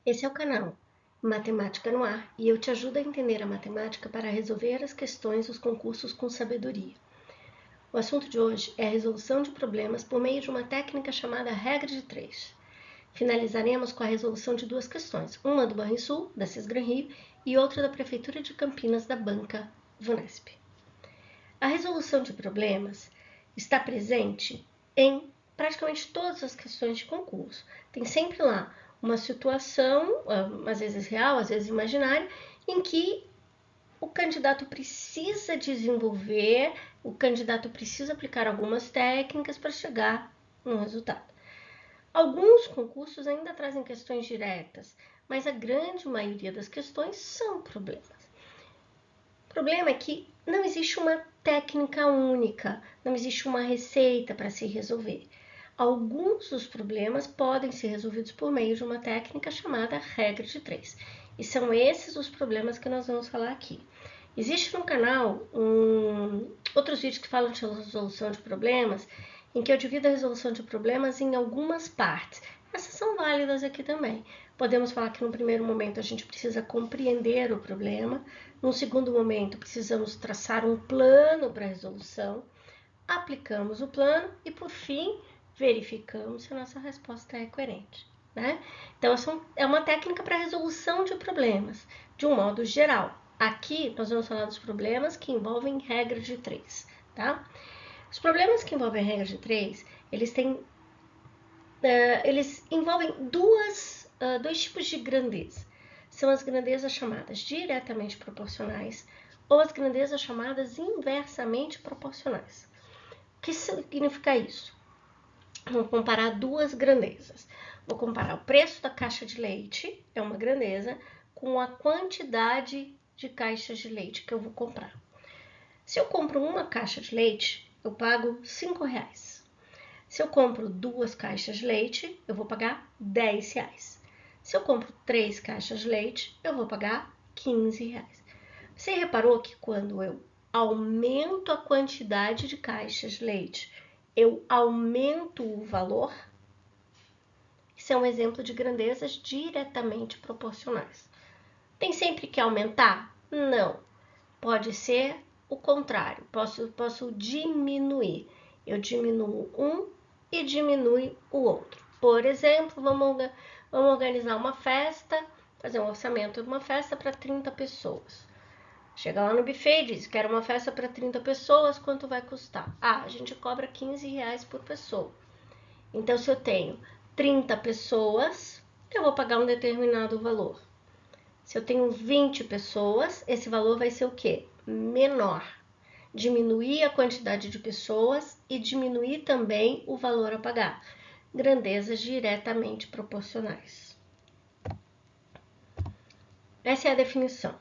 Esse é o canal Matemática no Ar e eu te ajudo a entender a matemática para resolver as questões dos concursos com sabedoria. O assunto de hoje é a resolução de problemas por meio de uma técnica chamada regra de 3. Finalizaremos com a resolução de duas questões, uma do Banrisul, da Cisgran Rio, e outra da Prefeitura de Campinas, da banca VUNESP. A resolução de problemas está presente em praticamente todas as questões de concurso. Tem sempre lá uma situação, às vezes real, às vezes imaginária, em que o candidato precisa desenvolver, o candidato precisa aplicar algumas técnicas para chegar no resultado. Alguns concursos ainda trazem questões diretas, mas a grande maioria das questões são problemas. O problema é que não existe uma técnica única, não existe uma receita para se resolver. Alguns dos problemas podem ser resolvidos por meio de uma técnica chamada regra de 3. E são esses os problemas que nós vamos falar aqui. Existe no canal outros vídeos que falam de resolução de problemas, em que eu divido a resolução de problemas em algumas partes. Essas são válidas aqui também. Podemos falar que no primeiro momento a gente precisa compreender o problema, no segundo momento precisamos traçar um plano para a resolução, aplicamos o plano e por fim verificamos se a nossa resposta é coerente, né? Então é uma técnica para resolução de problemas, de um modo geral. Aqui nós vamos falar dos problemas que envolvem regra de 3, tá? Os problemas que envolvem regra de 3, eles envolvem dois tipos de grandeza. São as grandezas chamadas diretamente proporcionais ou as grandezas chamadas inversamente proporcionais. O que significa isso? Vou comparar duas grandezas. Vou comparar o preço da caixa de leite, é uma grandeza, com a quantidade de caixas de leite que eu vou comprar. Se eu compro uma caixa de leite, eu pago R$5. Se eu compro 2 caixas de leite, eu vou pagar R$10. Se eu compro 3 caixas de leite, eu vou pagar R$15. Você reparou que quando eu aumento a quantidade de caixas de leite, eu aumento o valor? Isso é um exemplo de grandezas diretamente proporcionais. Tem sempre que aumentar? Não. Pode ser o contrário. Posso diminuir. Eu diminuo um e diminui o outro. Por exemplo, vamos organizar uma festa, fazer um orçamento de uma festa para 30 pessoas. Chega lá no buffet e diz, quero uma festa para 30 pessoas, quanto vai custar? A gente cobra R$15 por pessoa. Então, se eu tenho 30 pessoas, eu vou pagar um determinado valor. Se eu tenho 20 pessoas, esse valor vai ser o quê? Menor. Diminuir a quantidade de pessoas e diminuir também o valor a pagar. Grandezas diretamente proporcionais. Essa é a definição.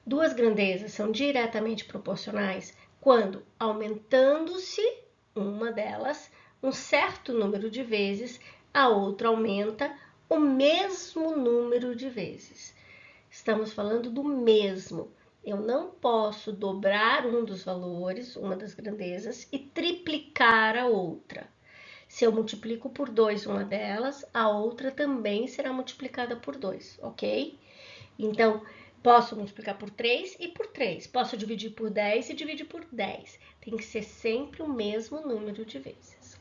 Duas grandezas são diretamente proporcionais quando, aumentando-se uma delas, um certo número de vezes, a outra aumenta o mesmo número de vezes. Estamos falando do mesmo. Eu não posso dobrar um dos valores, uma das grandezas, e triplicar a outra. Se eu multiplico por 2 uma delas, a outra também será multiplicada por 2, ok? Então, posso multiplicar por 3 e por 3. Posso dividir por 10 e dividir por 10. Tem que ser sempre o mesmo número de vezes.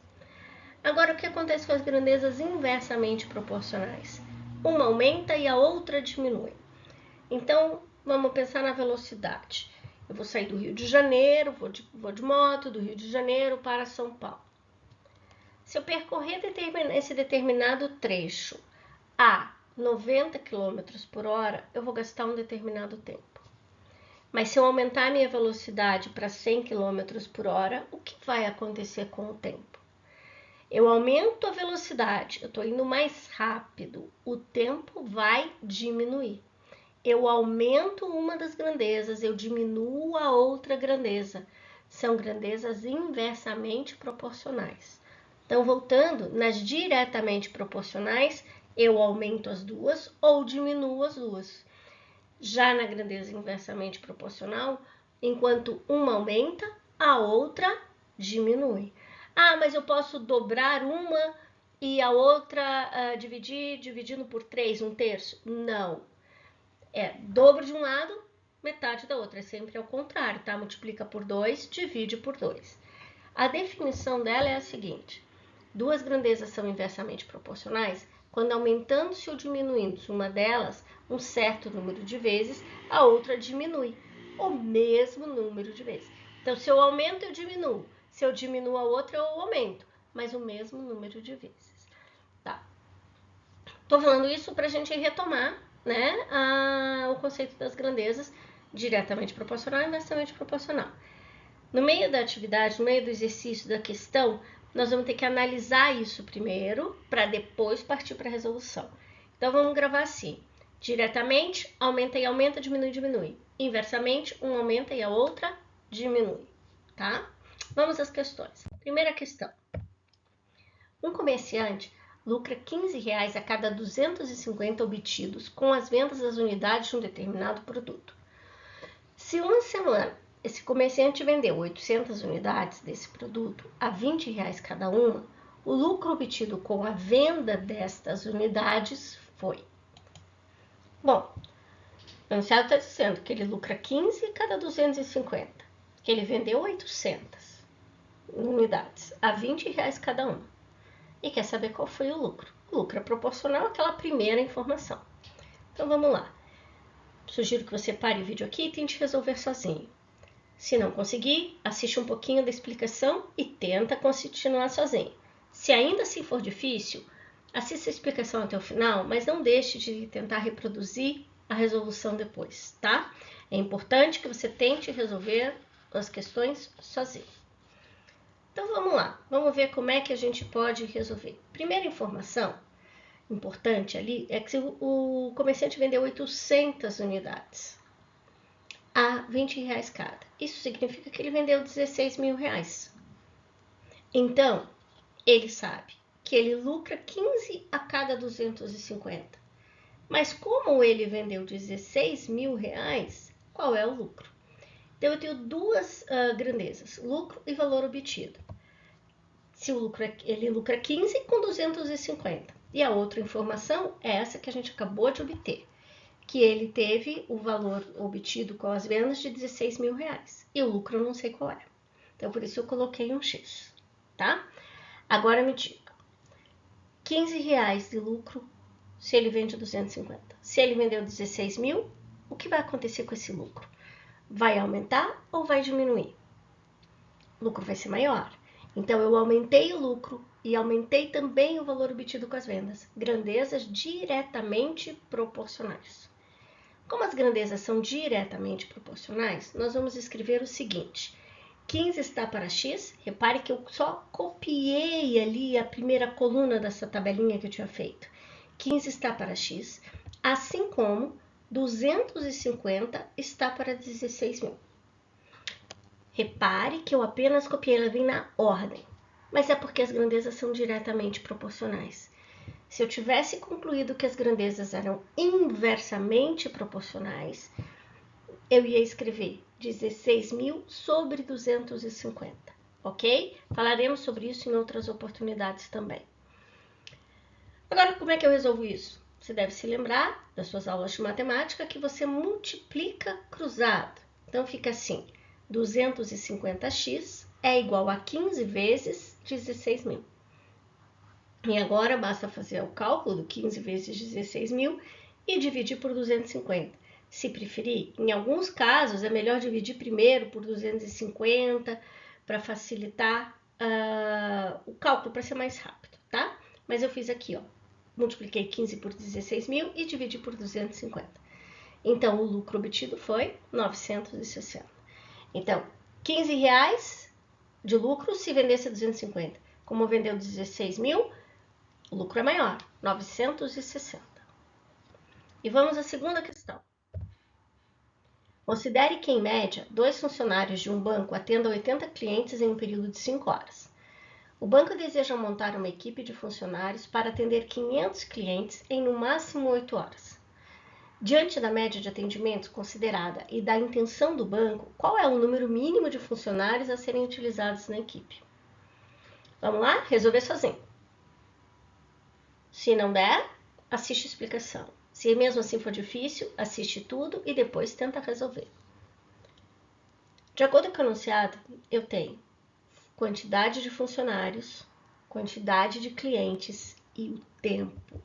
Agora, o que acontece com as grandezas inversamente proporcionais? Uma aumenta e a outra diminui. Então, vamos pensar na velocidade. Eu vou sair do Rio de Janeiro, vou de moto do Rio de Janeiro para São Paulo. Se eu percorrer esse determinado trecho a 90 km por hora, eu vou gastar um determinado tempo. Mas se eu aumentar a minha velocidade para 100 km por hora, o que vai acontecer com o tempo? Eu aumento a velocidade, eu estou indo mais rápido, o tempo vai diminuir. Eu aumento uma das grandezas, eu diminuo a outra grandeza. São grandezas inversamente proporcionais. Então, voltando, nas diretamente proporcionais, eu aumento as duas ou diminuo as duas. Já na grandeza inversamente proporcional, enquanto uma aumenta, a outra diminui. Ah, mas eu posso dobrar uma e a outra dividindo por 3, 1/3. Não. É dobro de um lado, metade da outra. É sempre ao contrário, tá? Multiplica por 2, divide por 2. A definição dela é a seguinte: duas grandezas são inversamente proporcionais quando aumentando-se ou diminuindo-se uma delas um certo número de vezes, a outra diminui o mesmo número de vezes. Então, se eu aumento, eu diminuo. Se eu diminuo a outra, eu aumento, mas o mesmo número de vezes. Tá? Tô falando isso para a gente retomar, né, o conceito das grandezas diretamente proporcional e inversamente proporcional. No meio da atividade, no meio do exercício da questão, nós vamos ter que analisar isso primeiro, para depois partir para a resolução. Então, vamos gravar assim. Diretamente, aumenta e aumenta, diminui e diminui. Inversamente, um aumenta e a outra diminui, tá? Vamos às questões. Primeira questão. Um comerciante lucra R$15 a cada 250 obtidos com as vendas das unidades de um determinado produto. Se uma semana esse comerciante vendeu 800 unidades desse produto a R$20 cada uma, o lucro obtido com a venda destas unidades foi... Bom, o enunciado está dizendo que ele lucra 15 a cada 250, que ele vendeu 800 unidades a R$20 cada uma e quer saber qual foi o lucro. O lucro é proporcional àquela primeira informação. Então vamos lá. Sugiro que você pare o vídeo aqui e tente resolver sozinho. Se não conseguir, assiste um pouquinho da explicação e tenta continuar sozinho. Se ainda assim for difícil, assista a explicação até o final, mas não deixe de tentar reproduzir a resolução depois, tá? É importante que você tente resolver as questões sozinho. Então vamos lá, vamos ver como é que a gente pode resolver. Primeira informação importante ali é que o comerciante vendeu 800 unidades a R$20 cada. Isso significa que ele vendeu R$16.000. Então, ele sabe que ele lucra 15 a cada 250. Mas como ele vendeu R$16.000, qual é o lucro? Então, eu tenho duas grandezas, lucro e valor obtido. Se o lucro ele lucra 15 com 250. E a outra informação é essa que a gente acabou de obter, que ele teve o valor obtido com as vendas de R$16.000. E o lucro eu não sei qual é. Então, por isso eu coloquei um X, tá? Agora me diga, R$15 de lucro se ele vende 250. Se ele vendeu 16.000, o que vai acontecer com esse lucro? Vai aumentar ou vai diminuir? O lucro vai ser maior. Então, eu aumentei o lucro e aumentei também o valor obtido com as vendas. Grandezas diretamente proporcionais. Como as grandezas são diretamente proporcionais, nós vamos escrever o seguinte. 15 está para x, repare que eu só copiei ali a primeira coluna dessa tabelinha que eu tinha feito. 15 está para x, assim como 250 está para 16.000. Repare que eu apenas copiei, ela vem na ordem, mas é porque as grandezas são diretamente proporcionais. Se eu tivesse concluído que as grandezas eram inversamente proporcionais, eu ia escrever 16.000 sobre 250, ok? Falaremos sobre isso em outras oportunidades também. Agora, como é que eu resolvo isso? Você deve se lembrar das suas aulas de matemática que você multiplica cruzado. Então, fica assim, 250x é igual a 15 vezes 16.000. E agora basta fazer o cálculo do 15 vezes 16.000 e dividir por 250. Se preferir, em alguns casos é melhor dividir primeiro por 250 para facilitar o cálculo, para ser mais rápido, tá? Mas eu fiz aqui, ó, multipliquei 15 por 16.000 e dividi por 250. Então, o lucro obtido foi 960. Então, R$15 de lucro se vendesse 250. Como vendeu 16.000, o lucro é maior, 960. E vamos à segunda questão. Considere que, em média, 2 funcionários de um banco atendam 80 clientes em um período de 5 horas. O banco deseja montar uma equipe de funcionários para atender 500 clientes em no máximo 8 horas. Diante da média de atendimentos considerada e da intenção do banco, qual é o número mínimo de funcionários a serem utilizados na equipe? Vamos lá? Resolver sozinho. Se não der, assiste a explicação. Se mesmo assim for difícil, assiste tudo e depois tenta resolver. De acordo com o enunciado, eu tenho quantidade de funcionários, quantidade de clientes e o tempo.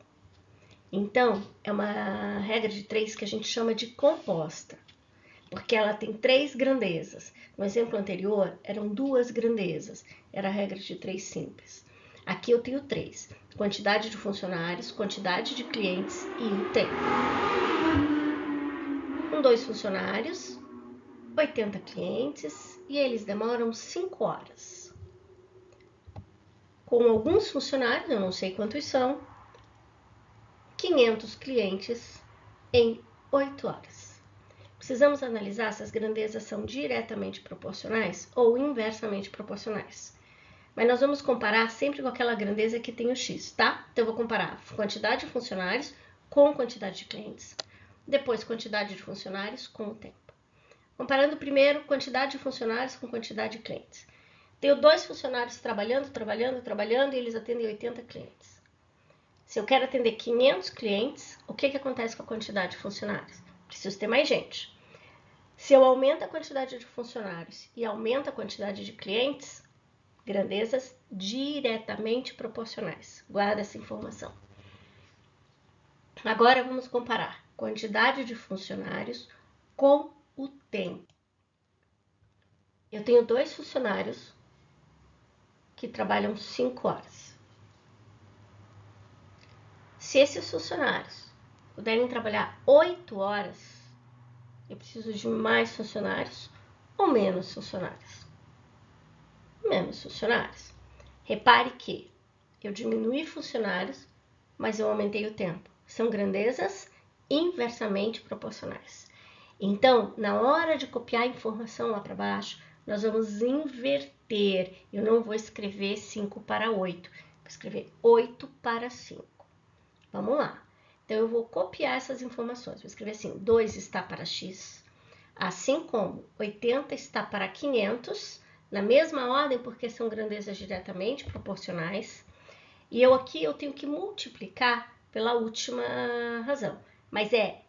Então, é uma regra de 3 que a gente chama de composta, porque ela tem 3 grandezas. No exemplo anterior, eram 2 grandezas, era a regra de 3 simples. Aqui eu tenho 3, quantidade de funcionários, quantidade de clientes e o tempo. Com 2 funcionários, 80 clientes e eles demoram 5 horas. Com alguns funcionários, eu não sei quantos são, 500 clientes em 8 horas. Precisamos analisar se as grandezas são diretamente proporcionais ou inversamente proporcionais. Mas nós vamos comparar sempre com aquela grandeza que tem o x, tá? Então eu vou comparar quantidade de funcionários com quantidade de clientes, depois quantidade de funcionários com o tempo. Comparando primeiro quantidade de funcionários com quantidade de clientes. Tenho 2 funcionários trabalhando e eles atendem 80 clientes. Se eu quero atender 500 clientes, o que acontece com a quantidade de funcionários? Preciso ter mais gente. Se eu aumento a quantidade de funcionários e aumento a quantidade de clientes, grandezas diretamente proporcionais. Guarda essa informação. Agora vamos comparar quantidade de funcionários com o tempo. Eu tenho 2 funcionários que trabalham 5 horas. Se esses funcionários puderem trabalhar 8 horas, eu preciso de mais funcionários ou menos funcionários? Menos funcionários. Repare que eu diminuí funcionários, mas eu aumentei o tempo. São grandezas inversamente proporcionais. Então, na hora de copiar a informação lá para baixo, nós vamos inverter. Eu não vou escrever 5 para 8, vou escrever 8 para 5. Vamos lá. Então, eu vou copiar essas informações. Vou escrever assim, 2 está para x, assim como 80 está para 500, na mesma ordem, porque são grandezas diretamente proporcionais. E aqui eu tenho que multiplicar pela última razão. Mas é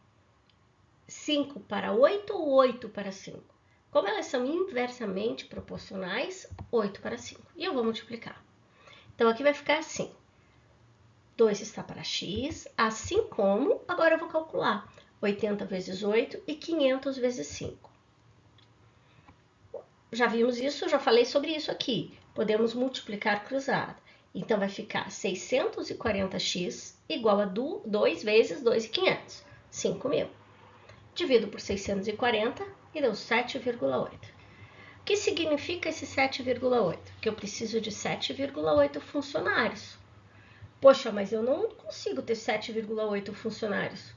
5 para 8 ou 8 para 5? Como elas são inversamente proporcionais, 8 para 5. E eu vou multiplicar. Então, aqui vai ficar assim. 2 está para x, assim como, agora eu vou calcular, 80 vezes 8 e 500 vezes 5. Já vimos isso, já falei sobre isso aqui. Podemos multiplicar cruzado. Então, vai ficar 640x igual a 2 vezes 2.500, 5.000. Divido por 640 e deu 7,8. O que significa esse 7,8? Que eu preciso de 7,8 funcionários. Poxa, mas eu não consigo ter 7,8 funcionários.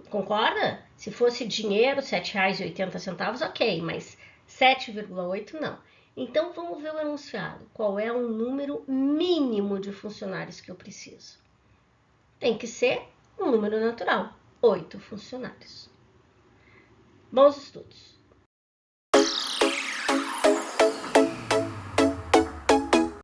Concorda? Se fosse dinheiro, R$ 7,80, ok, mas 7,8 não. Então, vamos ver o enunciado. Qual é o número mínimo de funcionários que eu preciso? Tem que ser um número natural, 8 funcionários. Bons estudos!